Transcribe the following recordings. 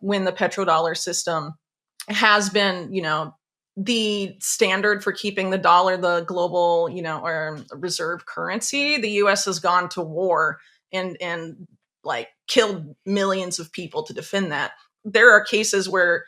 when the petrodollar system has been, the standard for keeping the dollar the global, or reserve currency. The U.S. has gone to war and like killed millions of people to defend that. There are cases where,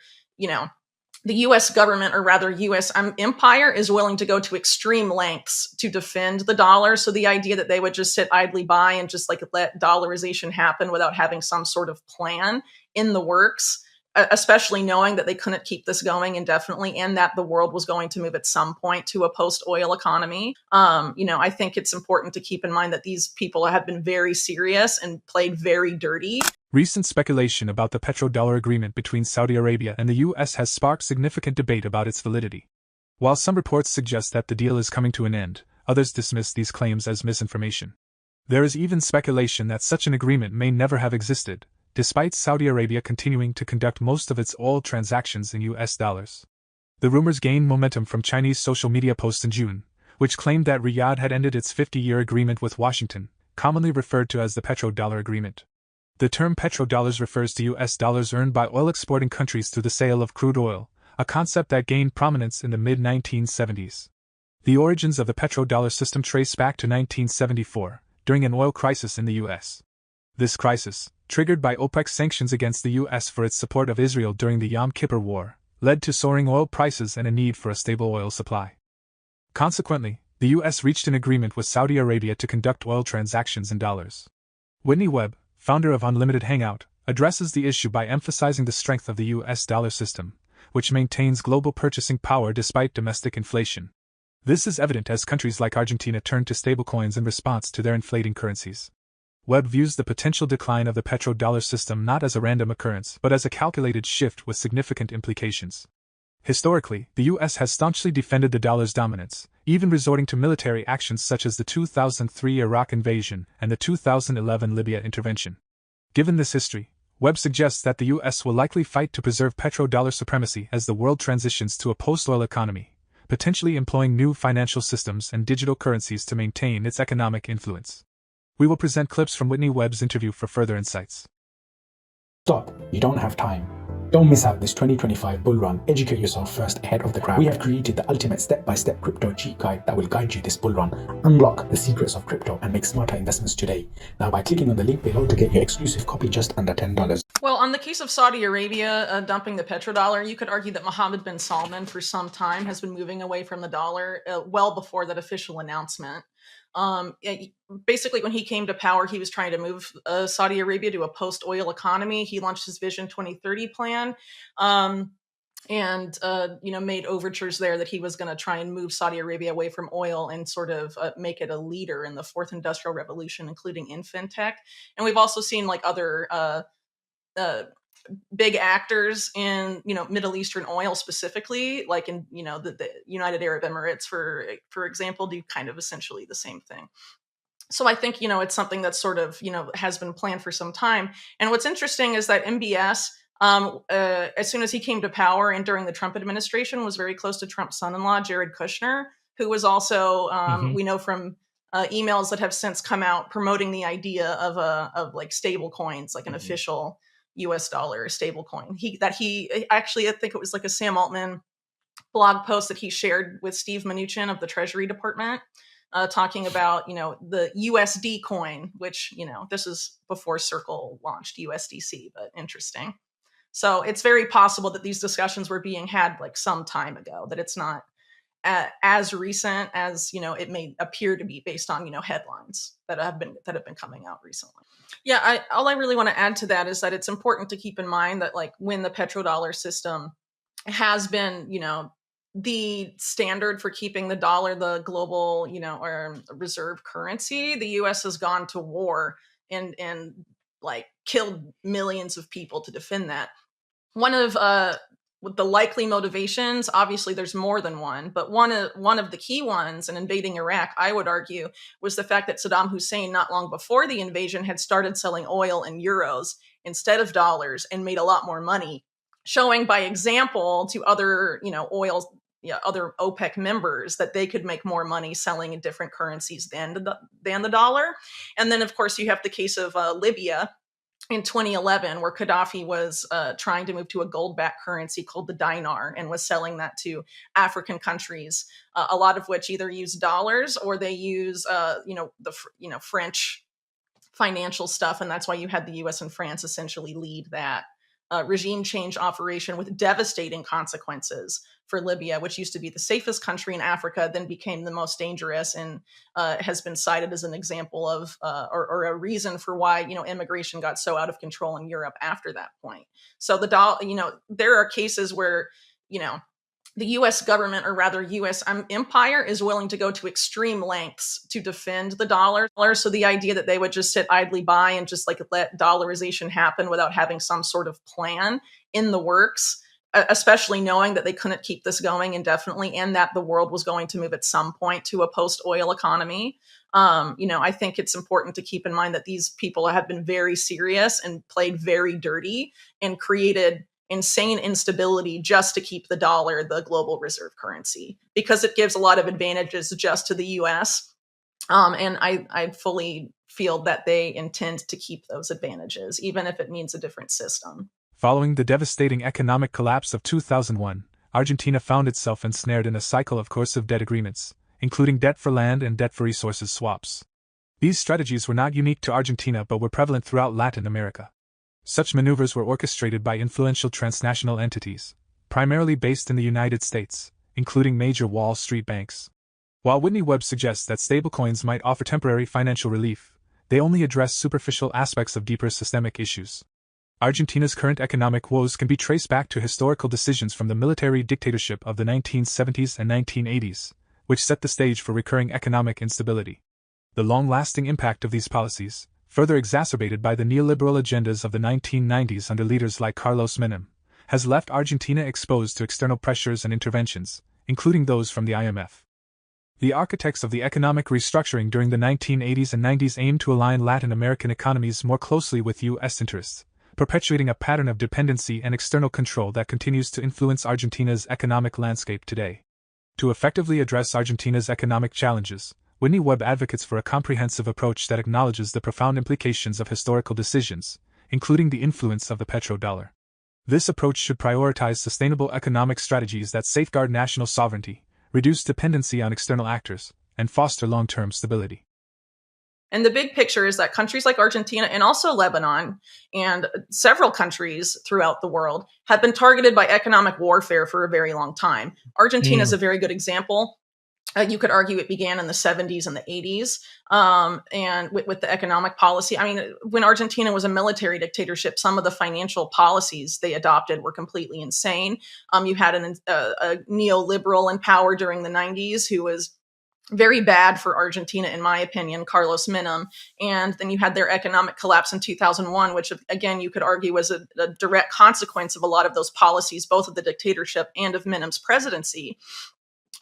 the U.S. government, or rather U.S. empire, is willing to go to extreme lengths to defend the dollar. So the idea that they would just sit idly by and just like let dollarization happen without having some sort of plan in the works, especially knowing that they couldn't keep this going indefinitely and that the world was going to move at some point to a post-oil economy. I think it's important to keep in mind that these people have been very serious and played very dirty. Recent speculation about the petrodollar agreement between Saudi Arabia and the U.S. has sparked significant debate about its validity. While some reports suggest that the deal is coming to an end, others dismiss these claims as misinformation. There is even speculation that such an agreement may never have existed, despite Saudi Arabia continuing to conduct most of its oil transactions in U.S. dollars. The rumors gained momentum from Chinese social media posts in June, which claimed that Riyadh had ended its 50-year agreement with Washington, commonly referred to as the petrodollar agreement. The term petrodollars refers to U.S. dollars earned by oil-exporting countries through the sale of crude oil, a concept that gained prominence in the mid-1970s. The origins of the petrodollar system trace back to 1974, during an oil crisis in the U.S. This crisis, triggered by OPEC's sanctions against the U.S. for its support of Israel during the Yom Kippur War, led to soaring oil prices and a need for a stable oil supply. Consequently, the U.S. reached an agreement with Saudi Arabia to conduct oil transactions in dollars. Whitney Webb, founder of Unlimited Hangout, addresses the issue by emphasizing the strength of the U.S. dollar system, which maintains global purchasing power despite domestic inflation. This is evident as countries like Argentina turn to stablecoins in response to their inflating currencies. Webb views the potential decline of the petrodollar system not as a random occurrence but as a calculated shift with significant implications. Historically, the U.S. has staunchly defended the dollar's dominance, even resorting to military actions such as the 2003 Iraq invasion and the 2011 Libya intervention. Given this history, Webb suggests that the U.S. will likely fight to preserve petrodollar supremacy as the world transitions to a post-oil economy, potentially employing new financial systems and digital currencies to maintain its economic influence. We will present clips from Whitney Webb's interview for further insights. Stop, you don't have time. Don't miss out this 2025 bull run. Educate yourself first ahead of the crowd. We have created the ultimate step-by-step crypto cheat guide that will guide you this bull run. Unlock the secrets of crypto and make smarter investments today. Now by clicking on the link below to get your exclusive copy just under $10. Well, on the case of Saudi Arabia dumping the petrodollar, you could argue that Mohammed bin Salman for some time has been moving away from the dollar well before that official announcement. Basically, when he came to power, he was trying to move Saudi Arabia to a post-oil economy. He launched his Vision 2030 plan, and made overtures there that he was going to try and move Saudi Arabia away from oil and sort of make it a leader in the fourth industrial revolution, including in fintech. And we've also seen like other big actors in Middle Eastern oil specifically, like in the United Arab Emirates, for example, do kind of essentially the same thing. So I think it's something that sort of has been planned for some time. And what's interesting is that MBS, as soon as he came to power and during the Trump administration, was very close to Trump's son-in-law Jared Kushner, who was also we know from emails that have since come out promoting the idea of like stable coins, like an official US dollar stablecoin. He actually, I think it was like a Sam Altman blog post that he shared with Steve Mnuchin of the Treasury Department, talking about, the USD coin, which, this is before Circle launched USDC, but interesting. So it's very possible that these discussions were being had like some time ago, that it's not as recent as, it may appear to be based on, headlines that have been coming out recently. Yeah, all I really want to add to that is that it's important to keep in mind that like when the petrodollar system has been, the standard for keeping the dollar the global, or reserve currency, the U.S. has gone to war and like killed millions of people to defend that. One of the likely motivations, obviously there's more than one, but one of the key ones in invading Iraq, I would argue, was the fact that Saddam Hussein, not long before the invasion, had started selling oil in euros instead of dollars and made a lot more money, showing by example to other, other OPEC members that they could make more money selling in different currencies than the dollar. And then, of course, you have the case of Libya, in 2011, where Gaddafi was trying to move to a gold-backed currency called the dinar and was selling that to African countries, a lot of which either use dollars or they use, French financial stuff, and that's why you had the U.S. and France essentially lead that regime change operation with devastating consequences for Libya, which used to be the safest country in Africa, then became the most dangerous, and has been cited as an example of or a reason for why immigration got so out of control in Europe after that point. So there are cases where the U.S. government, or rather U.S. empire, is willing to go to extreme lengths to defend the dollar. So the idea that they would just sit idly by and just let dollarization happen without having some sort of plan in the works, especially knowing that they couldn't keep this going indefinitely and that the world was going to move at some point to a post-oil economy. I think it's important to keep in mind that these people have been very serious and played very dirty and created insane instability just to keep the dollar the global reserve currency, because it gives a lot of advantages just to the US. And I fully feel that they intend to keep those advantages, even if it means a different system. Following the devastating economic collapse of 2001, Argentina found itself ensnared in a cycle of coercive debt agreements, including debt for land and debt for resources swaps. These strategies were not unique to Argentina but were prevalent throughout Latin America. Such maneuvers were orchestrated by influential transnational entities, primarily based in the United States, including major Wall Street banks. While Whitney Webb suggests that stablecoins might offer temporary financial relief, they only address superficial aspects of deeper systemic issues. Argentina's current economic woes can be traced back to historical decisions from the military dictatorship of the 1970s and 1980s, which set the stage for recurring economic instability. The long-lasting impact of these policies, further exacerbated by the neoliberal agendas of the 1990s under leaders like Carlos Menem, has left Argentina exposed to external pressures and interventions, including those from the IMF. The architects of the economic restructuring during the 1980s and 90s aimed to align Latin American economies more closely with U.S. interests, perpetuating a pattern of dependency and external control that continues to influence Argentina's economic landscape today. To effectively address Argentina's economic challenges, Whitney Webb advocates for a comprehensive approach that acknowledges the profound implications of historical decisions, including the influence of the petrodollar. This approach should prioritize sustainable economic strategies that safeguard national sovereignty, reduce dependency on external actors, and foster long-term stability. And the big picture is that countries like Argentina and also Lebanon and several countries throughout the world have been targeted by economic warfare for a very long time. Argentina is a very good example. You could argue it began in the 70s and the 80s, and with the economic policy. I mean, when Argentina was a military dictatorship, some of the financial policies they adopted were completely insane. You had a neoliberal in power during the 90s who was very bad for Argentina, in my opinion, Carlos Menem. And then you had their economic collapse in 2001, which, again, you could argue was a direct consequence of a lot of those policies, both of the dictatorship and of Menem's presidency.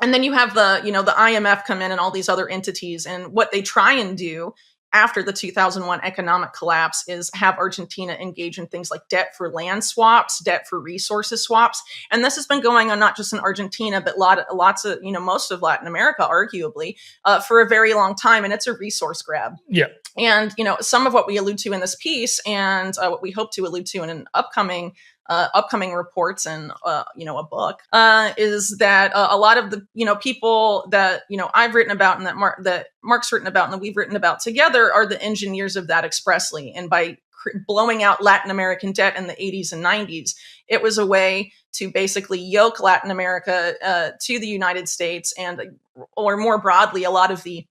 And then you have the IMF come in and all these other entities. And what they try and do after the 2001 economic collapse is have Argentina engage in things like debt for land swaps, debt for resources swaps. And this has been going on not just in Argentina, but lots of, most of Latin America, arguably, for a very long time. And it's a resource grab. Yeah. And, some of what we allude to in this piece and what we hope to allude to in an upcoming reports and a book is that a lot of the people that I've written about and that Mark's written about and that we've written about together are the engineers of that expressly. And by blowing out Latin American debt in the 80s and 90s, it was a way to basically yoke Latin America to the United States or more broadly, a lot of the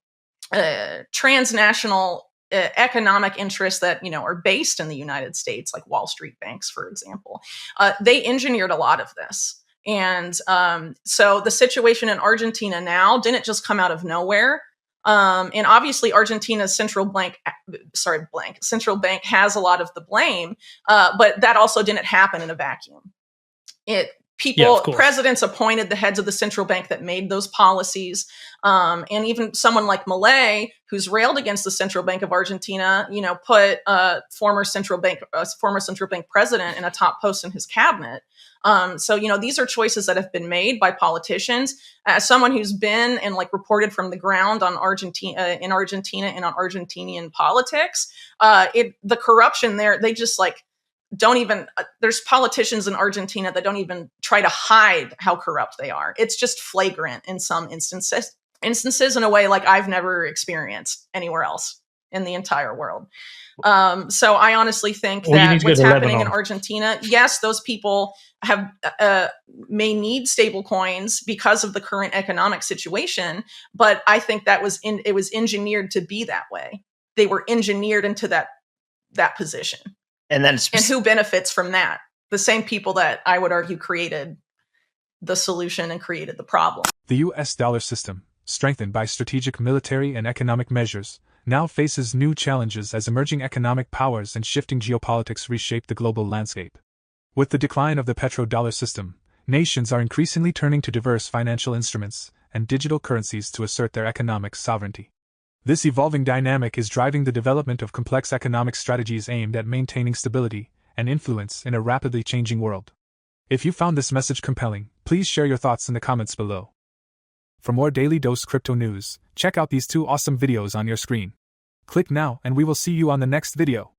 transnational economic interests that are based in the United States, like Wall Street banks, for example. They engineered a lot of this, and so the situation in Argentina now didn't just come out of nowhere. And obviously, Argentina's central bank has a lot of the blame, but that also didn't happen in a vacuum. It presidents appointed the heads of the central bank that made those policies. And even someone like Milei, who's railed against the central bank of Argentina, put a former central bank president in a top post in his cabinet. So these are choices that have been made by politicians. As someone who's been and reported from the ground on Argentina and on Argentinian politics, the corruption there, they just don't even, there's politicians in Argentina that don't even try to hide how corrupt they are. It's just flagrant in some instances in a way I've never experienced anywhere else in the entire world. So I honestly think that what's happening in Argentina, yes, those people may need stable coins because of the current economic situation, but I think it was engineered to be that way. They were engineered into that position. And who benefits from that? The same people that I would argue created the solution and created the problem. The US dollar system, strengthened by strategic military and economic measures, now faces new challenges as emerging economic powers and shifting geopolitics reshape the global landscape. With the decline of the petrodollar system, nations are increasingly turning to diverse financial instruments and digital currencies to assert their economic sovereignty. This evolving dynamic is driving the development of complex economic strategies aimed at maintaining stability and influence in a rapidly changing world. If you found this message compelling, please share your thoughts in the comments below. For more Daily Dose Crypto news, check out these 2 awesome videos on your screen. Click now and we will see you on the next video.